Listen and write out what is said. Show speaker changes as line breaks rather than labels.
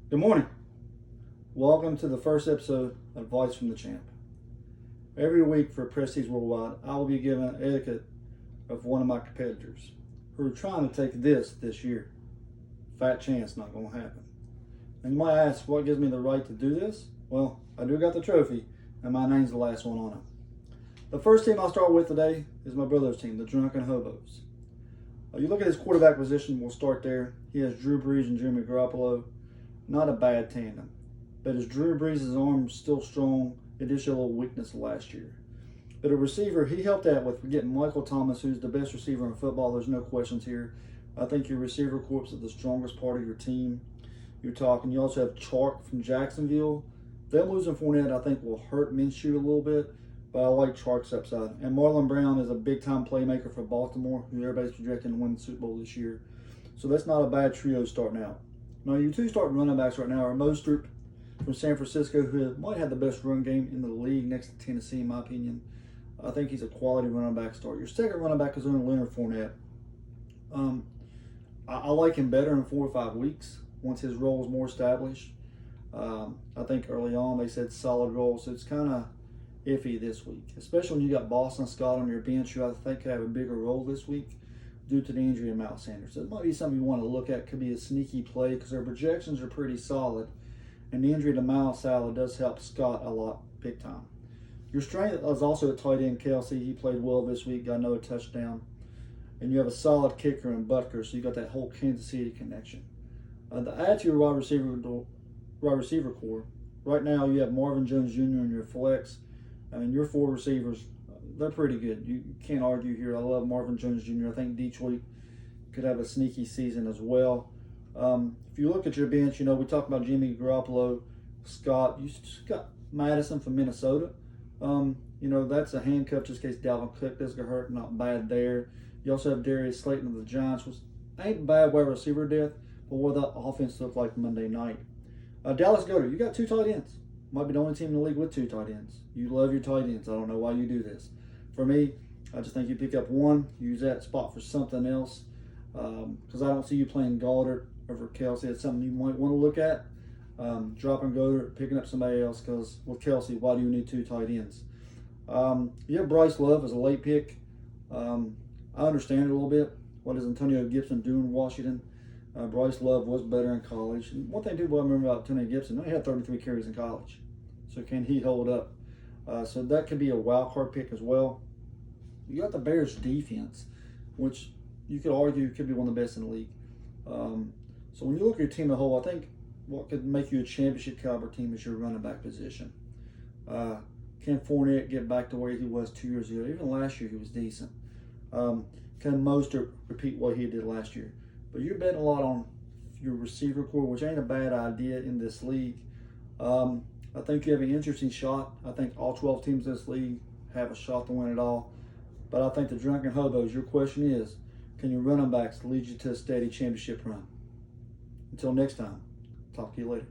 Good morning. Welcome to the first episode of Voice from the Champ. Every week for Prestige Worldwide, I will be given an etiquette of one of my competitors who are trying to take this year. Fat chance not going to happen. And you might ask, what gives me the right to do this? Well, I do got the trophy, and my name's the last one on it. The first team I'll start with today is my brother's team, the Drunken Hobos. You look at his quarterback position, we'll start there. He has Drew Brees and Jimmy Garoppolo. Not a bad tandem. But as Drew Brees' arm's still strong, it did show a little weakness last year. But a receiver, he helped out with getting Michael Thomas, who's the best receiver in football. There's no questions here. I think your receiver corps is the strongest part of your team. You also have Chark from Jacksonville. Them losing Fournette, I think, will hurt Minshew a little bit, but I like Chark's upside. And Marlon Brown is a big-time playmaker for Baltimore, who everybody's projecting to win the Super Bowl this year. So that's not a bad trio starting out. Now, your two starting running backs right now are Mostert from San Francisco, who might have the best run game in the league next to Tennessee, in my opinion. I think he's a quality running back start. Your second running back is Leonard Fournette. I like him better in 4 or 5 weeks once his role is more established. I think early on they said solid role, so it's kind of iffy this week, especially when you got Boston Scott on your bench, who I think could have a bigger role this week due to the injury of Miles Sanders. So it might be something you want to look at. Could be a sneaky play because their projections are pretty solid, and the injury to Miles Sanders does help Scott a lot, big time. Your strength is also at tight end Kelsey. He played well this week, got another touchdown. And you have a solid kicker in Butker, so you got that whole Kansas City connection. The add to your wide receiver core, right now you have Marvin Jones Jr. in your flex. I mean, your 4 receivers, they're pretty good. You can't argue here. I love Marvin Jones Jr. I think Detroit could have a sneaky season as well. If you look at your bench, we talked about Jimmy Garoppolo, Scott. You just got Madison from Minnesota. That's a handcuff just in case Dalvin Cook does get hurt. Not bad there. You also have Darius Slayton of the Giants, which ain't bad wide receiver depth, but what the offense looked like Monday night. Dallas Goedert, you got 2 tight ends. Might be the only team in the league with 2 tight ends. You love your tight ends. I don't know why you do this. For me, I just think you pick up one, use that spot for something else, because I don't see you playing Goddard over Kelsey. It's something you might want to look at. Dropping Goddard, picking up somebody else, because with Kelsey, why do you need 2 tight ends? You have Bryce Love as a late pick. I understand it a little bit. What is Antonio Gibson doing in Washington? Bryce Love was better in college. And one thing I remember about Antonio Gibson, he had 33 carries in college. So can he hold up? So that could be a wild card pick as well. You got the Bears defense, which you could argue could be one of the best in the league. So when you look at your team as a whole, I think what could make you a championship caliber team is your running back position. Can Fournette get back to where he was 2 years ago? Even last year he was decent. Can Mostert repeat what he did last year? But you're betting a lot on your receiver core, which ain't a bad idea in this league. I think you have an interesting shot. I think all 12 teams in this league have a shot to win it all. But I think the Drunken Hobos, your question is, can your running backs lead you to a steady championship run? Until next time, talk to you later.